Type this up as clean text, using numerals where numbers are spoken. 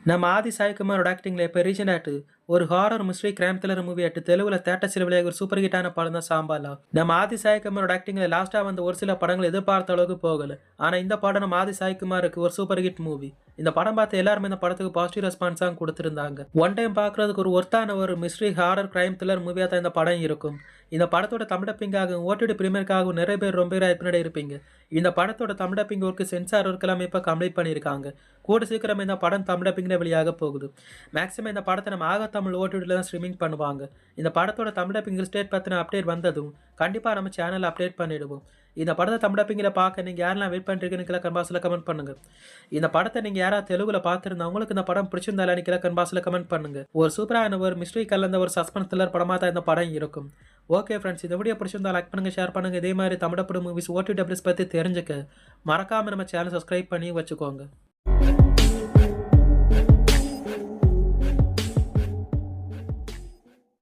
நம்ம ஆதி சாய்குமாரோட ஆக்டிங்ல இப்போ ரீசெண்டாட்டு ஒரு horror mystery crime thriller movie ஆட்டு தெலுங்குல தேட்டர்ஸில் வெளியாக ஒரு சூப்பர் ஹிட்டான படம் தான் சாம்பாலா. நம்ம ஆதி சாய்குமாரோட ஆக்டிங்ல லாஸ்டா வந்த ஒரு சில படங்கள் எதிர்பார்த்த அளவுக்கு போகல. ஆனா இந்த படம் நம்ம ஆதி சாய்குமாருக்கு ஒரு சூப்பர் ஹிட் மூவி. இந்த படம் பார்த்து எல்லாருமே இந்த படத்துக்கு பாசிட்டிவ் ரெஸ்பான்ஸ் தான் கொடுத்திருந்தாங்க. ஒன் டைம் பார்க்கறதுக்கு ஒரு ஒர்த்தான ஒரு மிஸ்ட்ரி ஹாரர் கிரைம் த்ரில்லர் மூவியா தான் இந்த படம் இருக்கும். இந்த படத்தோட தமிழ் டப்பிங்காகவும் ஓடிடி பிரீமியருக்காகவும் நிறைய பேர் ரொம்ப பின்னாடி இருப்பீங்க. இந்த படத்தோட Tamil dubbing work sensor work எல்லாமே இப்போ கம்ப்ளீட் பண்ணியிருக்காங்க. கூட சீக்கிரம் இந்த படம் தமிழ் டப்பிங்ல வெளியாக போகுது. மேக்ஸிமம் இந்த படத்தை நம்ம ஆக தமிழ் ஓடிடியில் தான் ஸ்ட்ரீமிங் பண்ணுவாங்க. இந்த படத்தோட தமிழ் டப்பிங் ஸ்டேட் பற்றின அப்டேட் வந்ததும் கண்டிப்பாக நம்ம சேனல் அப்டேட் பண்ணிடுவோம். இந்த படத்தை தமிழ் டப்பிங்கில் பார்க்க நீங்கள் யாரெல்லாம் வெயிட் பண்ணுறீங்கன்னு கீழே கன்பாஸில் கமெண்ட் பண்ணுங்கள். இந்த படத்தை நீங்கள் யாராவது தெலுங்குல பார்த்துருந்தா உங்களுக்கு இந்த படம் பிடிச்சிருந்தாலும் கீழே கன்பாஸில் கமெண்ட் பண்ணுங்கள். ஒரு சூப்பரான ஒரு மிஸ்ட்ரி கலந்த ஒரு சஸ்பென்ஸ் த்ரில்லர் படமாக தான் இந்த படம் இருக்கும். ஓகே ஃப்ரெண்ட்ஸ், இந்த வீடியோ பிடிச்சிருந்தா லைக் பண்ணுங்கள், ஷேர் பண்ணுங்கள். இதே மாதிரி தமிழ் படம் மூவிஸ் ஓடிடி பற்றி தெரிஞ்சுக்க மறக்காமல் நம்ம சேனல் சப்ஸ்கிரைப் பண்ணி வச்சுக்கோங்க.